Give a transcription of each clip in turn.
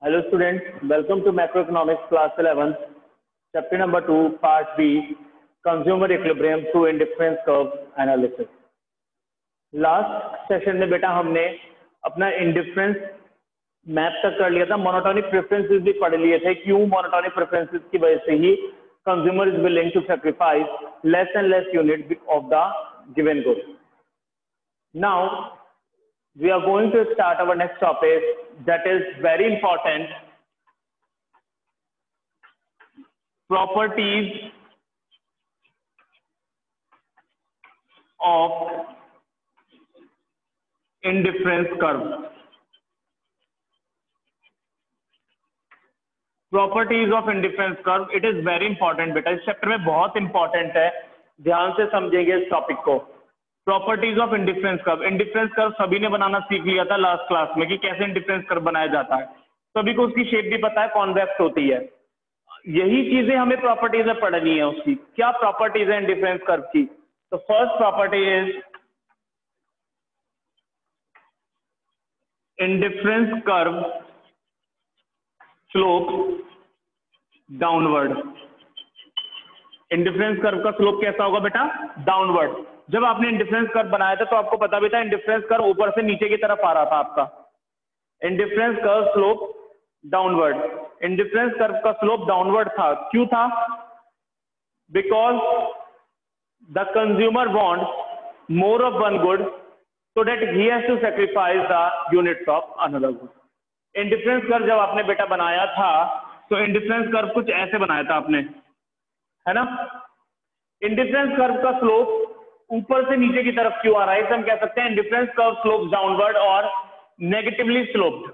Hello students, welcome to Macroeconomics class 11, chapter number 2, part B, Consumer Equilibrium through Indifference Curve Analysis. Last session में बेटा हमने अपना indifference map तक कर लिया था, मोनोटोनिक प्रेफरेंसेस भी पढ़ लिए थे, क्यों मोनोटोनिक प्रेफरेंसेस की वजह से ही consumer is willing to sacrifice less and less unit of the given good. Now we are going to start our next topic that is very important, properties of indifference curve. Properties of indifference curve, it is very important बेटा, इस chapter में बहुत important है, ध्यान से समझेंगे इस topic को. Properties of indifference curve. Indifference curve सभी ने बनाना सीख लिया था लास्ट क्लास में कि कैसे इंडिफरेंस कर्व बनाया जाता है. सभी को उसकी शेप भी पता है, कॉन्वेक्स होती है. यही चीजें हमें प्रॉपर्टीज में पढ़नी है. उसकी क्या प्रॉपर्टीज है इंडिफरेंस कर्व की? तो first property is indifference curve slope downward. Indifference curve का स्लोप कैसा होगा बेटा? डाउनवर्ड. जब आपने इंडिफरेंस कर्व बनाया था तो आपको पता भी था इंडिफरेंस कर्व ऊपर से नीचे की तरफ आ रहा था आपका. Indifference curve slope downward. Indifference curve का स्लोप डाउनवर्ड था. क्यों था? Because the consumer wants more of one good so that he has to sacrifice the units of another good. Indifference curve जब आपने बेटा बनाया था तो इंडिफरेंस कर्व कुछ ऐसे बनाया था आपने, है ना. इंडिफरेंस कर्व का स्लोप ऊपर से नीचे की तरफ क्यों आ रहा है? इसे हम कह सकते हैं इंडिफरेंस कर्व स्लोप डाउनवर्ड और नेगेटिवली स्लोप्ड.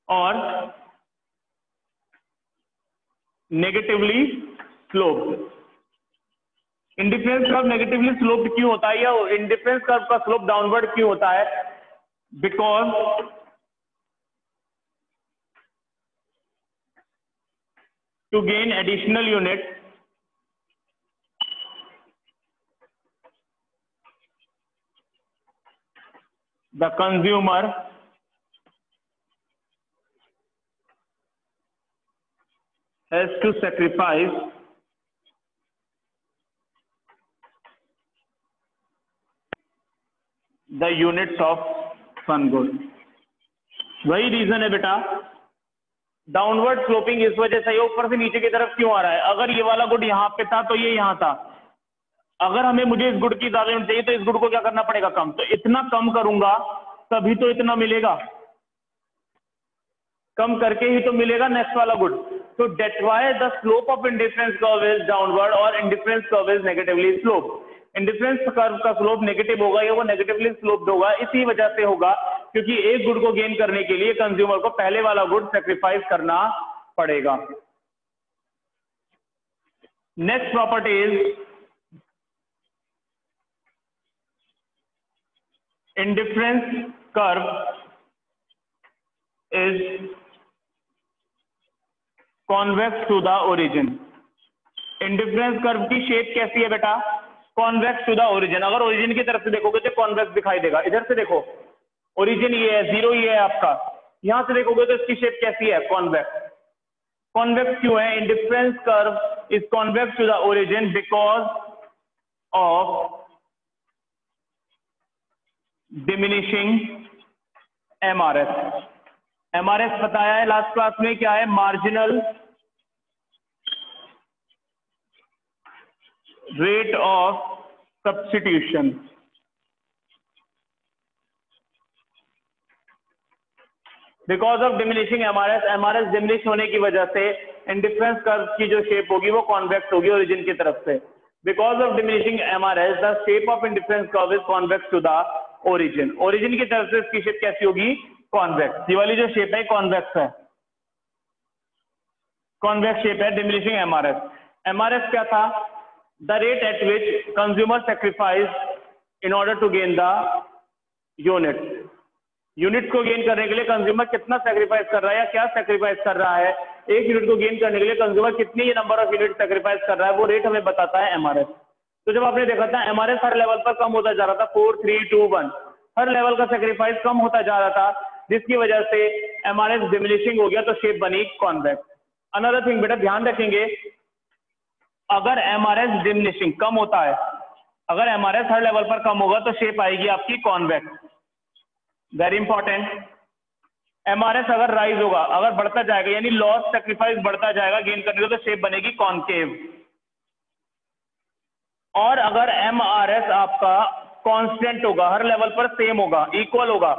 और negatively sloped. Indifference curve negatively sloped क्यों होता है या इंडिफरेंस कर्व का स्लोप डाउनवर्ड क्यों होता है? Because to gain additional unit the consumer has to sacrifice the units of one good. वही रीजन है बेटा. डाउनवर्ड स्लोपिंग इस वजह से ऊपर से नीचे की तरफ क्यों आ रहा है? अगर ये वाला गुड यहाँ पे था तो ये यहाँ था. अगर हमें मुझे इस गुड की ज्यादा यूनिट चाहिए तो इस गुड को क्या करना पड़ेगा? कम. तो इतना कम करूंगा तभी तो इतना मिलेगा. कम करके ही तो मिलेगा नेक्स्ट वाला गुड. तो that's why the slope of indifference curve is downward और indifference curve is negatively slope. Indifference curve का स्लोप नेगेटिव होगा या वो नेगेटिवली स्लोप्ड होगा इसी वजह से होगा क्योंकि एक गुड को गेन करने के लिए कंज्यूमर को पहले वाला गुड सैक्रिफाइस करना पड़ेगा. Next property is indifference curve is convex to the origin. Indifference curve की शेप कैसी है बेटा? Convex to the origin. अगर ओरिजिन की तरफ से देखोगे तो कॉन्वेक्स दिखाई देगा. इधर से देखो, ओरिजिन ये है, जीरो ये है आपका. यहां से देखोगे तो इसकी शेप कैसी है? कॉन्वेक्स. कॉन्वेक्स क्यों है? Indifference curve is convex to the origin because of diminishing MRS. MRS बताया है लास्ट क्लास में, क्या है? Marginal rate of substitution. Because of diminishing MRS, MRS diminish होने की वजह से इंडिफरेंस कर्व की जो शेप होगी वो कॉन्वेक्स होगी ओरिजिन की तरफ से. Because of diminishing MRS the shape of indifference curve is convex to the origin. Origin की तरफ से इसकी शेप कैसी होगी? कॉन्वेक्स. ये वाली जो शेप है कॉन्वेक्स है, कॉन्वेक्स शेप है डिमिनिशिंग एमआरएस. एमआरएस क्या था? The rate at which consumer sacrifice in order to gain the unit. Unit को गेन करने के लिए कंज्यूमर कितना सैक्रिफाइस कर रहा है या क्या सैक्रिफाइस कर रहा है? एक यूनिट को गेन करने के लिए कंज्यूमर कितनी नंबर ऑफ यूनिट सैक्रिफाइस कर रहा है, वो रेट हमें बताता है एमआरएस. तो जब आपने देखा था एमआरएस हर लेवल पर कम होता जा रहा था, 4, 3, 2, 1, हर लेवल का सेक्रीफाइस कम होता जा रहा था, जिसकी वजह से MRS डिमिनिशिंग हो गया तो शेप बनी कॉन्वेक्स। अनदर थिंग बेटा ध्यान रखेंगे, अगर MRS डिमिनिशिंग कम होता है, अगर MRS हर लेवल पर कम होगा तो शेप आएगी आपकी कॉन्वेक्स। Very important. MRS अगर राइज होगा, अगर बढ़ता जाएगा, यानी लॉस सेक्रीफाइस बढ़ता जाएगा गेन करने को, तो शेप बनेगी कॉन्केव। और अगर MRS आपका कांस्टेंट होगा, हर लेवल पर सेम होगा, इक्वल होगा,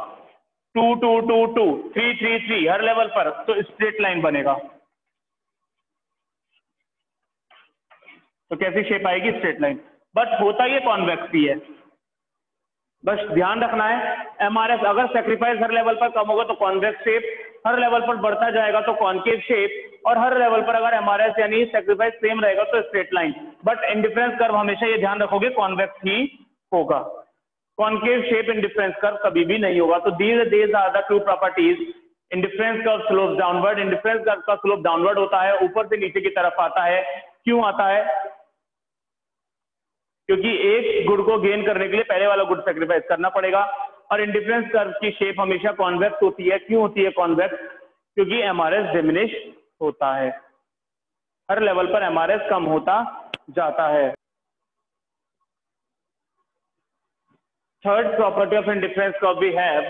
2 2 2 2 3 3 3 हर लेवल पर, तो स्ट्रेट लाइन बनेगा। तो कैसी शेप आएगी? Straight line. बट होता ये कॉन्वेक्स ही है, बस ध्यान रखना है। MRS अगर सेक्रीफाइस हर लेवल पर कम होगा तो कॉन्वेक्स शेप, हर लेवल पर बढ़ता जाएगा तो कॉन्केव शेप, और हर लेवल पर अगर MRS यानी सेक्रीफाइस सेम रहेगा तो straight line. But indifference curve हमेशा ये ध्यान रखोगे कॉन्वेक्स ही होगा, कॉन्केव शेप इंडिफरेंस कर्व कभी भी नहीं होगा। तो these are the two properties। Indifference curve slope downward, indifference curve का स्लोप डाउनवर्ड होता है, ऊपर से नीचे की तरफ आता है। क्यों आता है? क्योंकि एक गुड को गेन करने के लिए पहले वाला गुड सेक्रीफाइस करना पड़ेगा। और इंडिफरेंस कर्व की शेप हमेशा कॉन्वेक्स होती है। क्यों होती है कॉन्वेक्स? क्योंकि MRS डिमिनिश होता है, हर लेवल पर MRS कम होता जाता है। Third property of indifference curve we have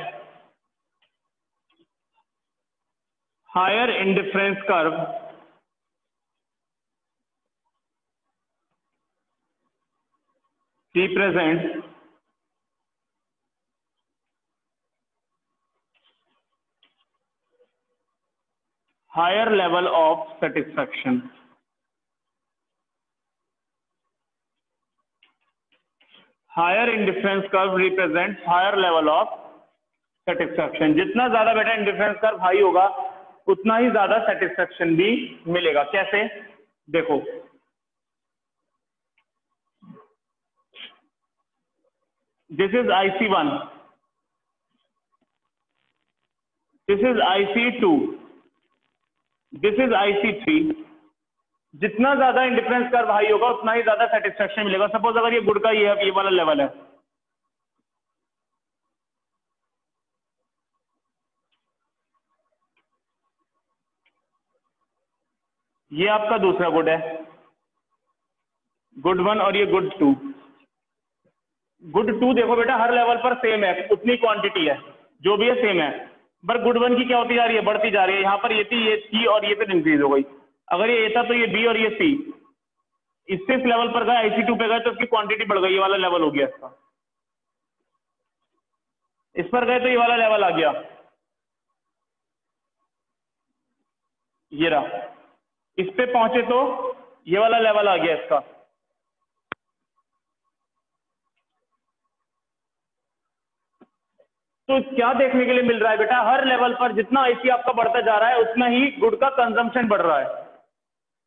higher indifference curve represents higher level of satisfaction। Higher indifference curve represents higher level of satisfaction। जितना ज्यादा बेटा इंडिफरेंस कर्व हाई होगा उतना ही ज्यादा सेटिस्फेक्शन भी मिलेगा। कैसे? देखो, this is IC1, this is IC2, this is IC3। जितना ज्यादा इंडिफरेंस कर्व हाई होगा उतना ही ज्यादा सेटिस्फेक्शन मिलेगा। सपोज अगर ये गुड का ये वाला लेवल है, ये आपका दूसरा गुड है, गुड 1, और ये गुड 2। गुड 2 देखो बेटा हर लेवल पर सेम है, उतनी क्वांटिटी है, जो भी है सेम है। पर गुड 1 की क्या होती जा रही है? बढ़ती जा रही है। यहाँ पर ये थी, ये थी, और ये फिर इंक्रीज हो गई। अगर ये A था तो ये B और ये C। इससे इस लेवल पर गए, IC2 पे गए तो इसकी क्वांटिटी बढ़ गई, ये वाला लेवल हो गया इसका। इस पर गए तो ये वाला लेवल आ गया, ये रहा। इस पे पहुंचे तो ये वाला लेवल आ गया इसका। तो क्या देखने के लिए मिल रहा है बेटा? हर लेवल पर जितना IC आपका बढ़ता जा रहा है उतना ही गुड का कंजम्पशन बढ़ रहा है।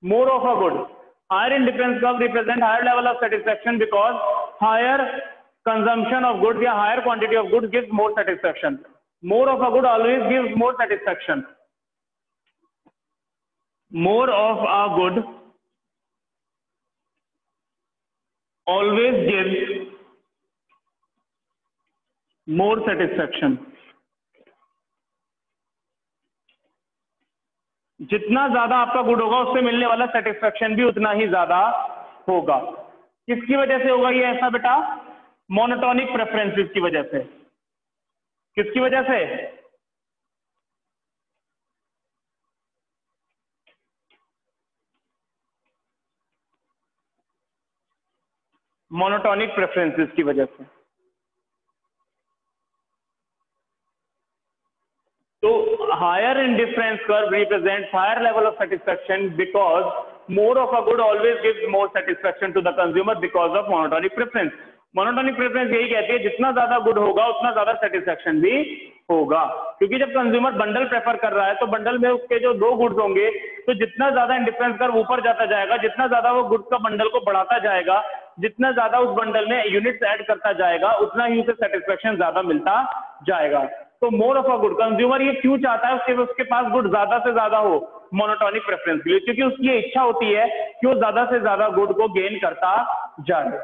More of a good, higher indifference curve represent higher level of satisfaction because higher consumption of goods या higher quantity of goods gives more satisfaction. More of a good always gives more satisfaction. More of a good always gives more satisfaction. जितना ज्यादा आपका good होगा उससे मिलने वाला satisfaction भी उतना ही ज्यादा होगा। किसकी वजह से होगा ये ऐसा बेटा? मोनोटोनिक प्रेफरेंसेस की वजह से। किसकी वजह से? मोनोटोनिक प्रेफरेंसेस की वजह से। तो higher indifference curve represents higher level of satisfaction because more of a good always gives more satisfaction to the consumer because of monotonic preference। monotonic preference यही कहती है जितना ज्यादा गुड होगा उतना ज्यादा सेटिस्फेक्शन भी होगा। क्योंकि जब कंज्यूमर बंडल प्रेफर कर रहा है तो बंडल में उसके जो 2 गुड्स होंगे, तो जितना ज्यादा इंडिफरेंस कर्व ऊपर जाता जाएगा, जितना ज्यादा वो गुड्स का बंडल को बढ़ाता जाएगा, जितना ज्यादा उस बंडल में यूनिट्स ऐड करता जाएगा, उतना ही उसे सेटिस्फेक्शन ज्यादा मिलता जाएगा। तो मोर ऑफ अ गुड, कंज्यूमर ये क्यों चाहता है उसके पास गुड ज्यादा से ज्यादा हो? मोनोटोनिक प्रेफरेंस के लिए, क्योंकि उसकी ये इच्छा होती है कि वो ज्यादा से ज्यादा गुड को गेन करता जाए।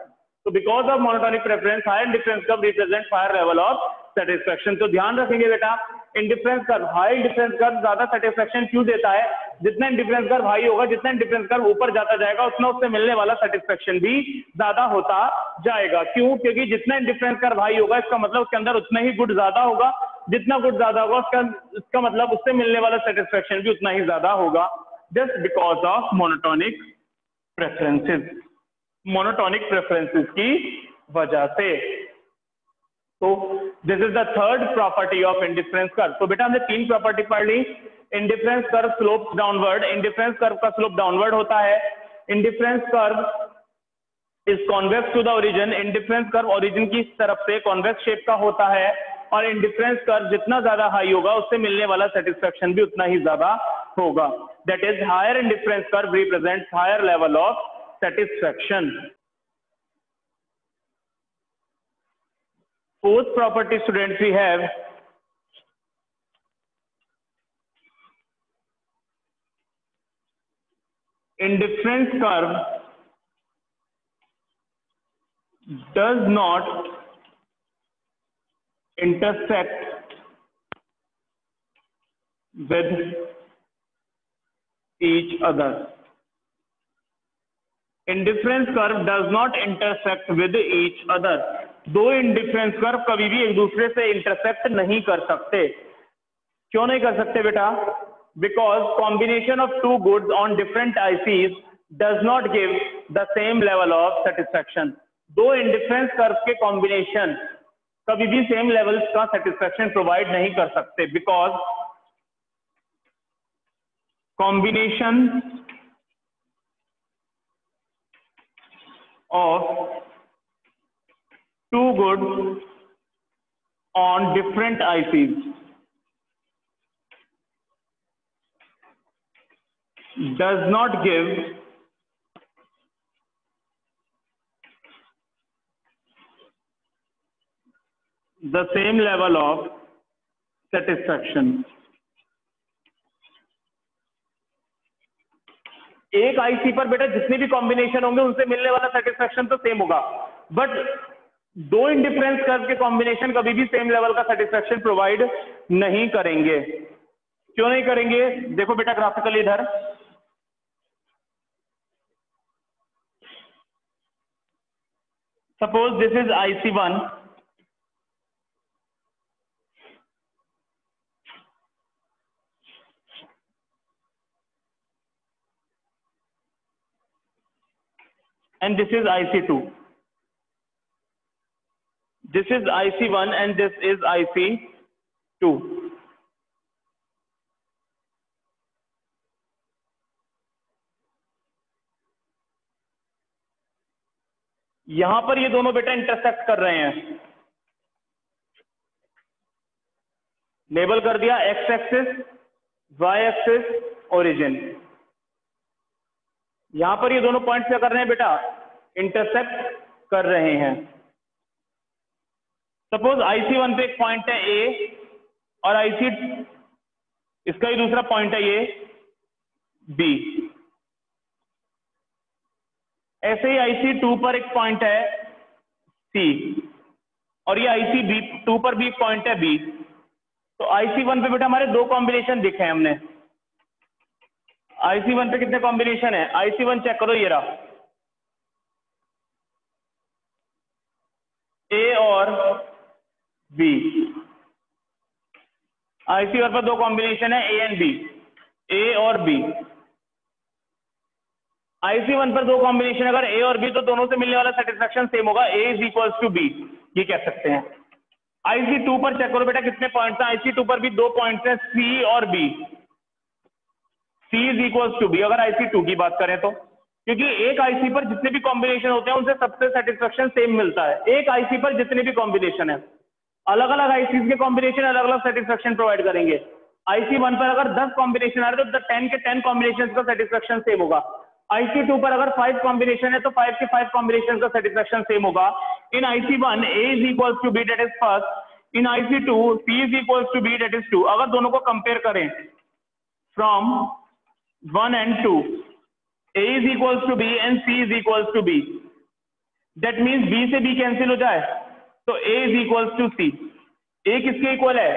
तो because of monotonic preference higher indifference curve represent higher level of satisfaction. तो ध्यान रखेंगे बेटा, indifference curve, high indifference curve ज्यादा सेटिस्फेक्शन क्यों देता है? जितना इंडिफरेंस कर्व हाई होगा, जितना इंडिफरेंस कर्व ऊपर जाता जाएगा, उतना उससे मिलने वाला सेटिस्फेक्शन भी ज्यादा होता जाएगा। क्यों? क्योंकि जितना इंडिफरेंस कर्व हाई होगा, इसका मतलब उसके अंदर उतना ही गुड ज्यादा होगा, जितना गुड ज्यादा होगा उसका मतलब उससे मिलने वाला सेटिस्फेक्शन भी उतना ही ज्यादा होगा, just because of monotonic preferences, monotonic preferences की वजह से। तो this is the third property of indifference curve. तो बेटा हमने 3 प्रॉपर्टी पढ़ ली। Indifference curve slope downward, indifference curve का स्लोप डाउनवर्ड होता है। Indifference curve is convex to the origin, indifference curve origin की तरफ से कॉन्वेक्स शेप का होता है। और इंडिफरेंस कर्व जितना ज्यादा हाई होगा, उससे मिलने वाला सेटिस्फेक्शन भी उतना ही ज्यादा होगा। That is higher indifference curve represents higher level of satisfaction. Fourth property, students, we have indifference curve does not intersect with each other. Indifference curve does not intersect with each other. दो indifference curve कभी भी एक दूसरे से intersect नहीं कर सकते। क्यों नहीं कर सकते बेटा? Because combination of two goods on different ICs does not give the same level of satisfaction. दो इंडिफरेंस कर्व के कॉम्बिनेशन कभी भी सेम लेवल का सेटिस्फेक्शन प्रोवाइड नहीं कर सकते, because combination of two goods on different ICs does not give the same level of satisfaction. एक IC पर बेटा जितने भी कॉम्बिनेशन होंगे उनसे मिलने वाला सेटिस्फेक्शन तो सेम होगा, बट दो इंडिफरेंस कर्व के कॉम्बिनेशन कभी भी सेम लेवल का सेटिस्फेक्शन प्रोवाइड नहीं करेंगे। क्यों नहीं करेंगे? देखो बेटा ग्राफिकली इधर, suppose this is IC1 and this is IC2. This is IC1 and this is IC2. यहां पर ये दोनों बेटा इंटरसेक्ट कर रहे हैं। लेबल कर दिया X axis, Y axis, origin. यहां पर ये दोनों पॉइंट्स क्या कर रहे हैं बेटा? इंटरसेक्ट कर रहे हैं। सपोज IC1 पे एक पॉइंट है ए और इसका ही दूसरा पॉइंट है ये बी। ऐसे ही IC2 पर एक पॉइंट है सी और ये IC2 पर भी एक पॉइंट है बी। तो IC1 पे बेटा हमारे दो कॉम्बिनेशन दिखे हैं हमने। IC1 पे कितने कॉम्बिनेशन है? IC1 चेक करो, ये रहा ए और बी। IC1 पर दो कॉम्बिनेशन है ए एंड बी, ए और बी। IC1 पर दो कॉम्बिनेशन अगर ए और बी, तो दोनों से मिलने वाला सेटिस्फेक्शन सेम होगा, ए इज इक्वल्स टू बी, ये कह सकते हैं। IC2 पर चेक करो बेटा कितने पॉइंट्स हैं? IC2 पर भी दो पॉइंट्स हैं सी और B. C is equals to B अगर IC2 की बात करें तो, क्योंकि एक IC पर जितने भी कॉम्बिनेशन होते हैं उनसे सबसे सेटिस्फेक्शन सेम मिलता है। एक IC पर जितने भी कॉम्बिनेशन है, अलग अलग ICs के कॉम्बिनेशन अलग अलग सेटिस्फेक्शन प्रोवाइड करेंगे। IC1 पर अगर 10 कॉम्बिनेशन आ रहे तो 10 के 10 कॉम्बिनेशन का सेटिस्फेक्शन सेम होगा। IC2 पर अगर 5 कॉम्बिनेशन है तो 5 के 5 कॉम्बिनेशन का सेटिस्फेक्शन सेम होगा। In IC1 A is equals to B, that is first. In IC2 C is equals to B, that is 2। अगर दोनों को कंपेयर करें from 1 and 2, A is equals to B and C is equals to B. That means B से B cancel हो जाए तो A is equals to C। A किसके equal है?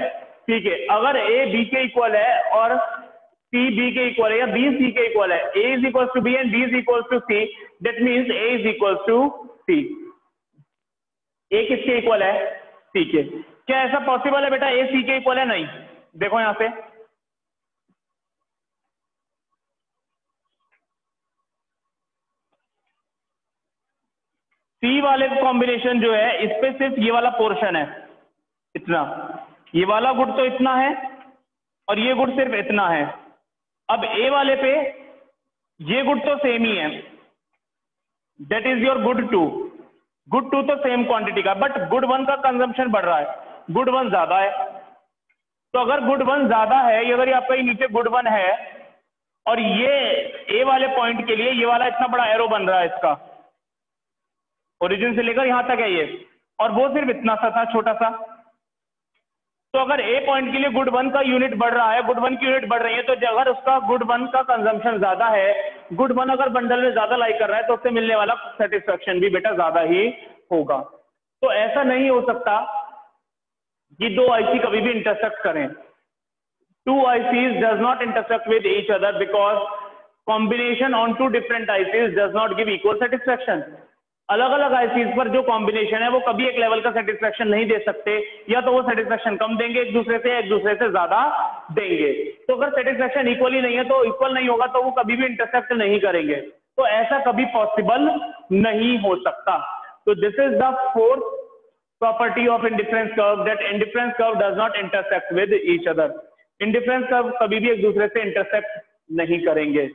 ठीक है, अगर ए बी के इक्वल है और सी बी के इक्वल है या बी सी के इक्वल है, A is equal to B and B is equal to C, that means A is equal to C. A किसके इक्वल है? सी के। क्या ऐसा पॉसिबल है बेटा ए सी के इक्वल है? नहीं। देखो यहां पे सी वाले कॉम्बिनेशन जो है इस पे सिर्फ ये वाला पोर्शन है इतना, ये वाला गुड तो इतना है और ये गुड सिर्फ इतना है। अब ए वाले पे ये गुड तो सेम ही है, that is your good two. Good two तो सेम क्वांटिटी का, बट गुड वन का कंजम्पशन बढ़ रहा है, गुड वन ज्यादा है। तो अगर गुड वन ज्यादा है, ये अगर आपका नीचे गुड वन है और ये ए वाले पॉइंट के लिए ये वाला इतना बड़ा एरो बन रहा है, इसका ओरिजिन से लेकर यहां तक है ये, और वो सिर्फ इतना सा था, छोटा सा। तो अगर ए पॉइंट के लिए गुड वन का यूनिट बढ़ रहा है, गुड वन की यूनिट बढ़ रही है, तो अगर उसका गुड वन का कंजम्पशन ज्यादा है, गुड वन अगर बंडल में ज्यादा लाई कर रहा है, तो उससे मिलने वाला सेटिस्फेक्शन भी बेटा ज्यादा ही होगा। तो ऐसा नहीं हो सकता कि दो आईसी कभी भी इंटरसेक्ट करें। Two ICs does not intersect with each other because combination on two different ICs does not give equal satisfaction. अलग अलग आईसीज पर जो कॉम्बिनेशन है वो कभी एक लेवल का सेटिस्फेक्शन नहीं दे सकते, या तो वो सेटिस्फेक्शन कम देंगे एक दूसरे से, एक दूसरे से ज्यादा देंगे। तो अगर सेटिस्फेक्शन इक्वल ही नहीं है, तो इक्वल नहीं होगा, तो वो कभी भी इंटरसेक्ट नहीं करेंगे। तो ऐसा कभी पॉसिबल नहीं हो सकता। तो this is the fourth property of indifference curve, that indifference curve does not intersect with each other. Indifference curve कभी भी एक दूसरे से इंटरसेक्ट नहीं करेंगे।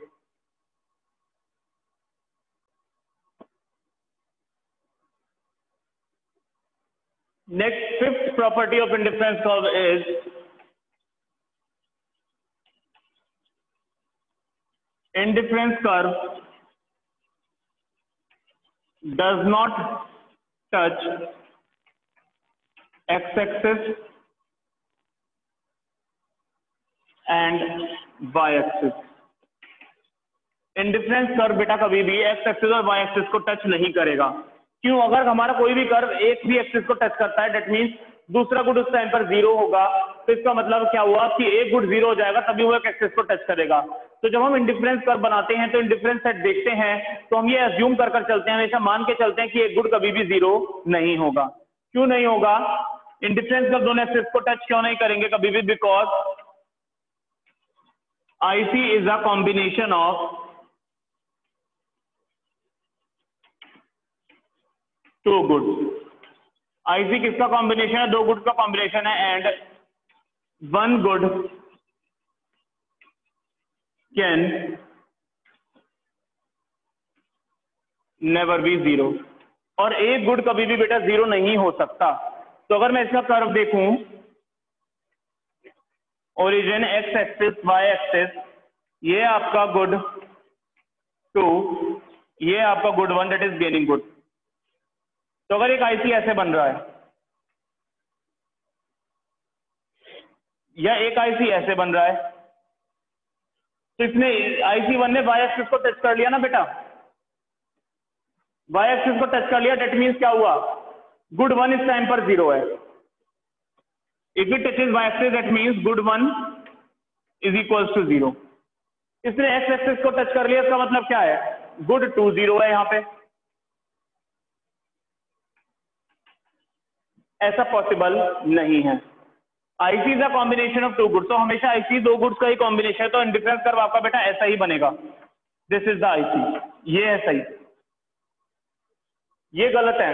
Next, fifth property of indifference curve is indifference curve does not touch x-axis and y-axis। Indifference curve बेटा कभी भी एक्स एक्सिस और वाई एक्सिस को टच नहीं करेगा। क्यों? अगर हमारा कोई भी कर्व एक भी एक्सिस को टच करता है, डेट मीन्स दूसरा गुड उस टाइम पर जीरो होगा। तो इसका मतलब क्या हुआ कि एक गुड जीरो हो जाएगा, तभी वो एक एक्सिस को टच करेगा। तो जब हम इंडिफरेंस कर्व बनाते हैं तो इंडिफरेंस सेट देखते हैं तो हम ये अज्यूम कर चलते हैं, हमेशा मान के चलते हैं कि एक गुड कभी भी जीरो नहीं होगा। क्यों नहीं होगा? इंडिफरेंस कर्व दोनों एक्सिस को टच क्यों नहीं करेंगे कभी भी? Because IC is a combination of two good. IC किसका कॉम्बिनेशन है? दो गुड का कॉम्बिनेशन है, and one good can never be zero. और एक गुड कभी भी बेटा जीरो नहीं हो सकता। तो अगर मैं इसका कर्व देखूं, origin X axis Y axis, ये आपका गुड टू, ये आपका good one, that is gaining good. तो अगर एक आईसी ऐसे बन रहा है या एक आईसी ऐसे बन रहा है, तो इसने आईसी वन ने वाई एक्सिस को टच कर लिया ना बेटा, वाई एक्सिस को टच कर लिया, डेट मीन्स क्या हुआ? गुड वन इस टाइम पर जीरो है। If it touches Y axis that means good one is equals to zero. इसने एक्स एक्सिस को टच कर लिया, इसका मतलब क्या है? गुड टू जीरो है यहां पे। ऐसा पॉसिबल नहीं है। IC is a combination of two goods. तो हमेशा आईसी दो गुड्स का ही कॉम्बिनेशन है, तो इंडिफरेंस कर्व आपका बेटा ऐसा ही बनेगा। This is the IC. ये है सही, ये गलत है।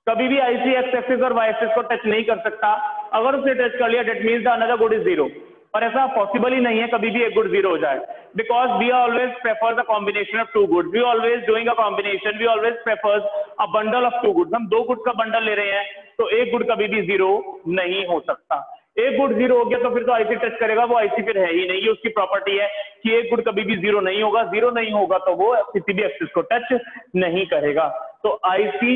कभी भी आईसी एक्स एक्सिस और वाई एक्सिस को टच नहीं कर सकता। अगर उसे टच कर लिया, that means the another good is zero. और ऐसा पॉसिबल ही नहीं है कभी भी एक गुड जीरो हो जाए, because we always prefer the combination of two goods. We always doing a combination, we always prefers a bundle of two goods. हम दो गुड्स का बंडल ले रहे हैं, तो एक गुड कभी भी जीरो नहीं हो सकता। एक गुड जीरो हो गया तो फिर तो आईसी टच करेगा, वो आईसी फिर है ही नहीं। ये उसकी प्रॉपर्टी है कि एक गुड कभी भी जीरो नहीं होगा। जीरो नहीं होगा तो वो किसी भी एक्सिस को टच नहीं करेगा। तो IC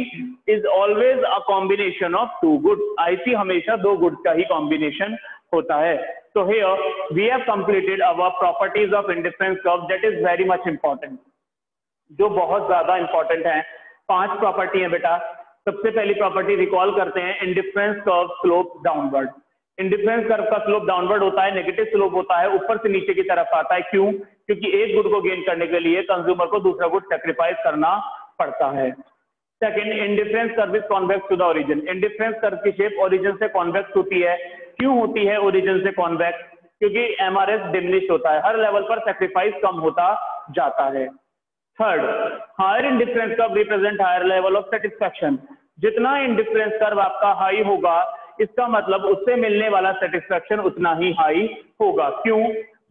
is always a combination of two goods. IC हमेशा दो गुड्स का ही कॉम्बिनेशन होता है। So here we have completed our properties of indifference curve, that is very much important, जो बहुत ज्यादा इंपॉर्टेंट है। 5 प्रॉपर्टी है बेटा। सबसे पहली प्रॉपर्टी रिकॉल करते हैं, indifference curve slope downward. Indifference curve का स्लोप डाउनवर्ड होता है, नेगेटिव स्लोप होता है, ऊपर से नीचे की तरफ आता है। क्यों? क्योंकि एक गुड को गेन करने के लिए कंज्यूमर को दूसरा गुड सेक्रीफाइस करना पड़ता है। Second, indifference curve is convex to the origin. Indifference curve की शेप ओरिजिन से कॉन्वेक्स होती है। क्यों होती है ओरिजिन से कॉन्वेक्स? क्योंकि एमआरएस डिमिनिश होता है, हर लेवल पर सेक्रीफाइस कम होता जाता है। Third, higher indifference curve represent higher level of satisfaction. जितना इंडिफरेंस कर्व आपका हाई होगा, इसका मतलब उससे मिलने वाला सेटिस्फैक्शन उतना ही हाई होगा। क्यों?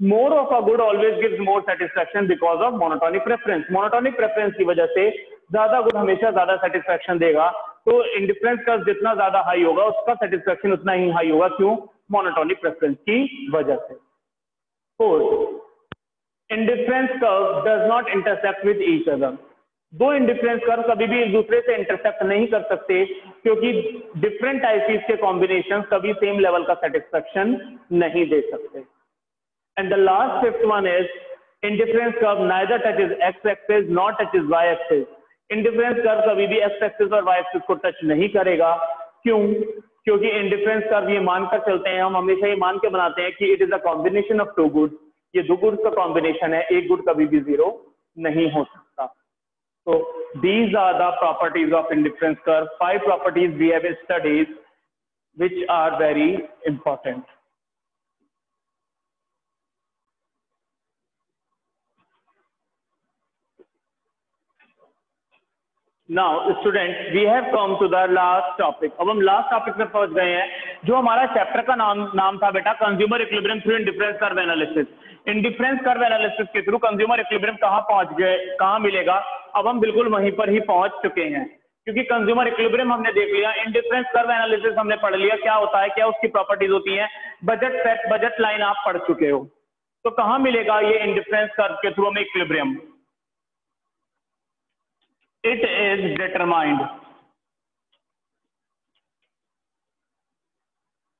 मोर of a good always gives more satisfaction because of monotonic preference. Monotonic preference की वजह से ज्यादा गुड हमेशा ज्यादा सेटिस्फैक्शन देगा। तो इंडिफरेंस कर्व जितना ज्यादा हाई होगा, उसका सेटिस्फैक्शन उतना ही हाई होगा। क्यों? मोनोटोनिक प्रेफरेंस की वजह से। Fourth, indifference curve does not intersect with each other. दो इंडिफरेंस कर्व कभी भी एक दूसरे से इंटरसेक्ट नहीं कर सकते, क्योंकि डिफरेंट आईसीज के कॉम्बिनेशन कभी सेम लेवल का सेटिस्फैक्शन नहीं दे सकते। And the last fifth one is indifference curve neither touches X axis not touches Y axis. Indifference curve कभी भी एक्स एक्सिस और वाई एक्सिस को टच नहीं करेगा। क्यों? क्योंकि इंडिफरेंस कर्व ये मानकर चलते हैं, हम हमेशा ये मान के बनाते हैं कि it is a combination of two goods. ये दो गुड्स का कॉम्बिनेशन है, एक गुड कभी भी जीरो नहीं हो सकता। So these are the properties of indifference curve. 5 properties we have studied which are very important. Now students, we have come to the last topic. अब हम लास्ट टॉपिक में पहुंच गए हैं, जो हमारा चैप्टर का नाम था बेटा consumer equilibrium through indifference curve analysis. Indifference curve analysis के थ्रू कंज्यूमर इक्विलिब्रियम कहाँ पहुंच गए, कहाँ मिलेगा? अब हम बिल्कुल वहीं पर ही पहुंच चुके हैं, क्योंकि कंज्यूमर इक्विलिब्रियम हमने देख लिया, इंडिफरेंस कर्व एनालिसिस हमने पढ़ लिया क्या होता है, क्या उसकी प्रॉपर्टीज होती हैं, बजट सेट बजट लाइन आप पढ़ चुके हो। तो कहाँ मिलेगा ये इंडिफरेंस कर्व के थ्रू हमें equilibrium? It is determined,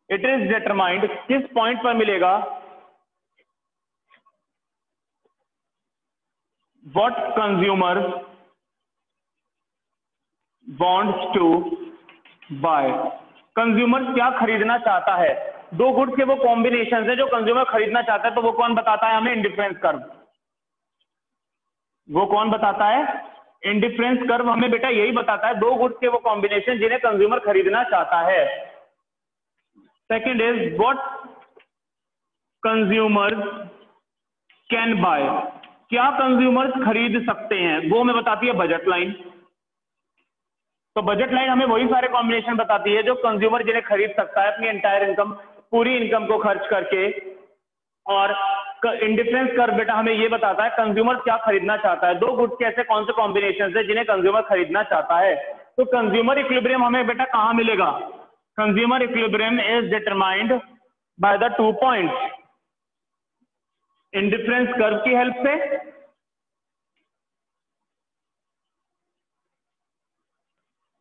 it is determined किस पॉइंट पर मिलेगा? What consumer wants to buy। Consumer क्या खरीदना चाहता है? दो गुड्स के वो कॉम्बिनेशन है जो कंज्यूमर खरीदना चाहता है, तो वो कौन बताता है हमें? Indifference curve. वो कौन बताता है? इंडिफरेंस कर्व हमें बेटा यही बताता है, दो गुड्स के वो कॉम्बिनेशन जिन्हें कंज्यूमर खरीदना चाहता है। Second is what consumer can buy. क्या कंज्यूमर्स खरीद सकते हैं, वो हमें बताती है बजट लाइन। तो बजट लाइन हमें वही सारे कॉम्बिनेशन बताती है जो कंज्यूमर जिन्हें खरीद सकता है अपनी एंटायर इनकम, पूरी इनकम को खर्च करके। और इंडिफरेंस कर्व बेटा हमें ये बताता है कंज्यूमर क्या खरीदना चाहता है, दो गुड्स के ऐसे कौन से कॉम्बिनेशन है जिन्हें कंज्यूमर खरीदना चाहता है। तो कंज्यूमर इक्विलिब्रियम हमें बेटा कहाँ मिलेगा? Consumer equilibrium is determined by the 2 points, indifference curve की हेल्प से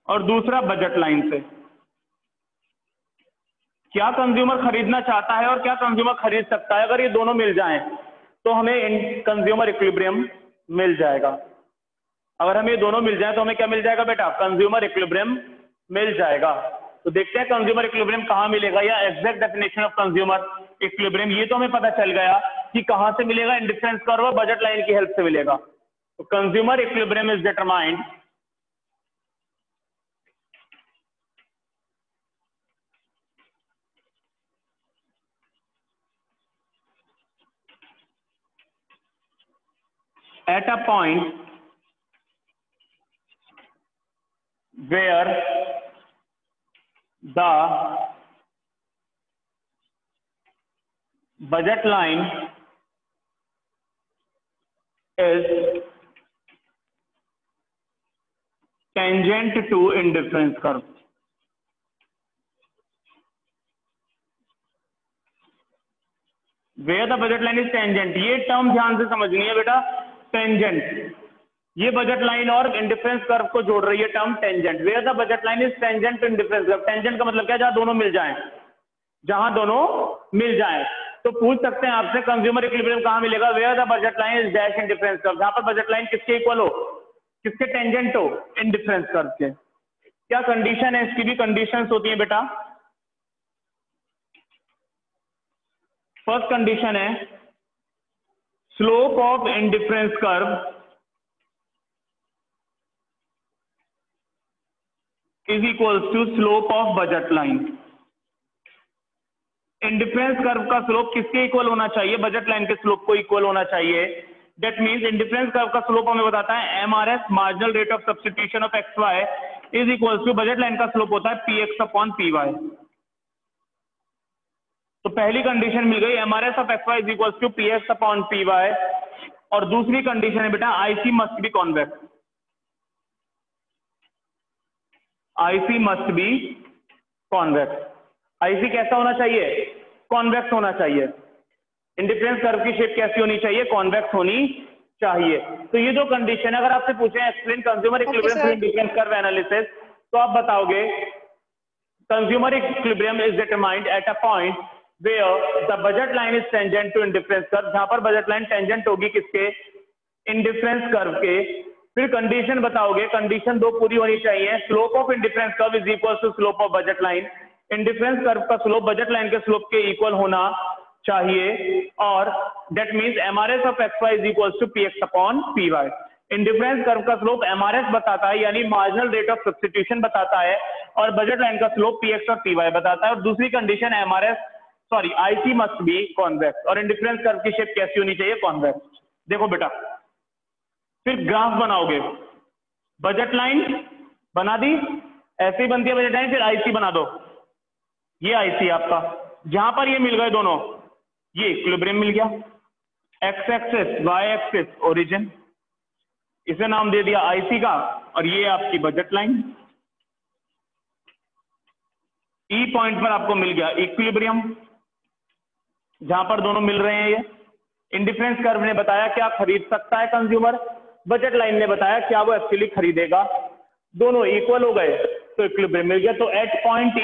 और दूसरा बजट लाइन से। क्या कंज्यूमर खरीदना चाहता है और क्या कंज्यूमर खरीद सकता है, अगर ये दोनों मिल जाएं तो हमें कंज्यूमर इक्विलिब्रियम मिल जाएगा। अगर हमें ये दोनों मिल जाए तो हमें क्या मिल जाएगा बेटा? कंज्यूमर इक्विलिब्रियम मिल जाएगा। तो देखते हैं कंज्यूमर इक्विलिब्रियम कहाँ मिलेगा, या exact definition of consumer equilibrium. ये तो हमें पता चल गया कि कहां से मिलेगा, इंडिफरेंस कर्व और बजट लाइन की हेल्प से मिलेगा। तो consumer equilibrium is determined at a point where the budget line is tangent to indifference curve। where the budget line is tangent, ये टर्म ध्यान से समझनी है बेटा। टेंजेंट, ये बजट लाइन और इंडिफरेंस कर्व को जोड़ रही है term tangent. Where the budget line is tangent to indifference curve. Tangent का मतलब क्या? जहां दोनों मिल जाएं, जहां दोनों मिल जाएं। तो पूछ सकते हैं आपसे कंज्यूमर इक्विलिब्रियम कहां मिलेगा? Where the budget line is dash indifference curve, जहां पर बजट लाइन किसके इक्वल हो, किसके टेंजेंट हो? इंडिफरेंस कर्व के। क्या कंडीशन है इसकी? भी कंडीशंस होती है बेटा। फर्स्ट कंडीशन है slope of indifference curve is equals to slope of budget line. Indifference curve का स्लोप किसके इक्वल होना चाहिए? बजट लाइन के स्लोप को इक्वल होना चाहिए। दैट मींस इंडिफरेंस कर्व का स्लोप हमें बताता है MRS marginal rate of substitution of X Y is equals to budget line का स्लोप होता है P X upon P Y. तो पहली कंडीशन मिल गई MRS of X Y is equals to P X upon P Y, और दूसरी condition है बेटा IC must be convex. IC must be convex. IC कैसा होना चाहिए? कॉन्वेक्स होना चाहिए। इंडिफरेंस कर्व की शेप कैसी होनी चाहिए? कॉन्वेक्स होनी चाहिए। तो ये जो कंडीशन है, अगर आपसे पूछे explain consumer equilibrium through indifference curve analysis, तो आप बताओगे consumer equilibrium is determined at a point where the budget line is tangent to indifference curve, जहां पर बजट लाइन टेंजेंट होगी किसके? इंडिफरेंस कर्व के। फिर कंडीशन बताओगे, कंडीशन 2 पूरी होनी चाहिए, slope of indifference curve is equal to slope of budget line. Indifference curve का स्लोप बजट लाइन के स्लोप के इक्वल होना चाहिए, और that means MRS of X Y is equal to P X upon P Y. Indifference curve का slope MRS बताता है, यानी मार्जिनल रेट ऑफ सब्स्टिट्यूशन बताता है, और बजट लाइन का स्लोप पी एक्स और पी वाई बताता है। और दूसरी condition IC must be convex, और इंडिफरेंस कर्व की शेप कैसी होनी चाहिए? कॉन्वेक्स। देखो बेटा, फिर ग्राफ बनाओगे, बजट लाइन बना दी, ऐसे ही बनती है बजट लाइन, फिर आईसी बना दो। ये आईसी आपका, जहां पर ये मिल गए दोनों, ये इक्विलिब्रियम मिल गया, X axis Y axis origin, इसे नाम दे दिया आईसी का, और ये आपकी बजट लाइन। ई पॉइंट पर आपको मिल गया इक्विलिब्रियम, जहां पर दोनों मिल रहे हैं। ये इंडिफरेंस कर्व ने बताया क्या खरीद सकता है कंज्यूमर, बजट लाइन ने बताया क्या वो एक्चुअली खरीदेगा। दोनों इक्वल हो गए तो इक्विलिब्रियम मिल गया। तो एट पॉइंट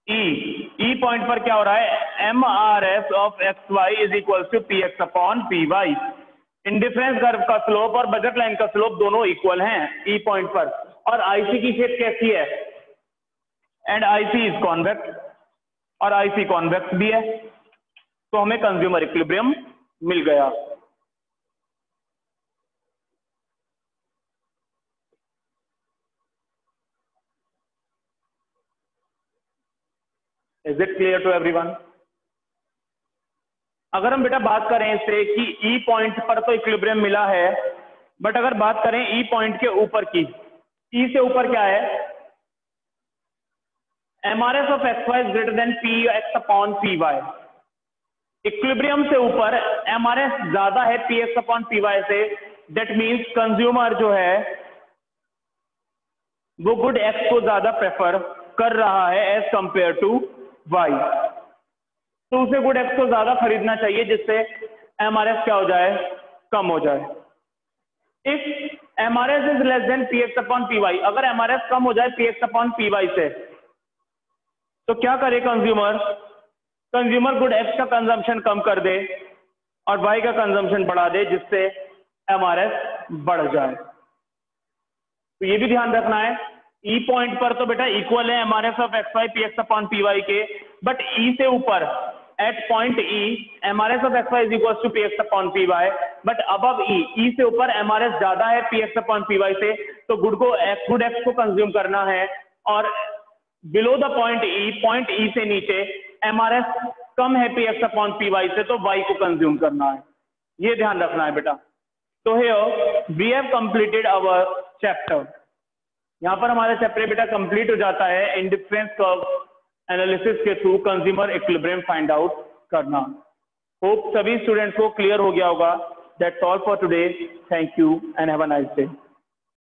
ई पॉइंट पर क्या हो रहा है? M R S of X Y is equal to P X upon P Y. Indifference curve का स्लोप और बजट लाइन का स्लोप दोनों इक्वल हैं ई पॉइंट पर। और आईसी की शेप कैसी है? एंड आईसी इज कॉन्वेक्स, और आईसी कॉन्वेक्स भी है, तो हमें कंज्यूमर इक्विलिब्रियम मिल गया। Is it clear to everyone? अगर हम बेटा बात करें इससे कि ई पॉइंट पर तो इक्विलिब्रियम मिला है, बट अगर बात करें ई पॉइंट के ऊपर की, ई से ऊपर क्या है? MRS of X Y is greater than P X upon P Y. Equilibrium से ऊपर एमआरएस ज्यादा है P X upon P Y से, दैट मीन्स कंज्यूमर जो है वो गुड एक्स को ज्यादा प्रेफर कर रहा है एज कंपेयर टू वाई। तो उसे गुड एक्स को ज्यादा खरीदना चाहिए, जिससे एमआरएस क्या हो जाए? कम हो जाए। If MRS is less than P X upon P Y, अगर एमआरएस कम हो जाए P X upon P Y से, तो क्या करे कंज्यूमर? कंज्यूमर गुड एक्स का कंजम्पशन कम कर दे और वाई का कंजम्पशन बढ़ा दे, जिससे एमआरएस बढ़ जाए। तो ये भी ध्यान रखना है, ई पॉइंट पर तो बेटा इक्वल है MRS of X Y P X upon P Y के, बट ई से ऊपर at point E MRS of X Y is equal to P X upon P Y, but above E से ऊपर MRS ज्यादा है P X upon P Y से, तो good x को कंज्यूम करना है, और बिलो द पॉइंट ई से नीचे एमआरएस कम है P X upon P Y से, तो वाई को कंज्यूम करना है। ये ध्यान रखना है बेटा। तो here we have completed our chapter. यहाँ पर हमारा चैप्टर बेटा कंप्लीट हो जाता है इंडिफरेंस कर्व एनालिसिस के through consumer equilibrium find out करना। होप सभी स्टूडेंट्स को क्लियर हो गया होगा। That's all for today. Thank you and have a nice day.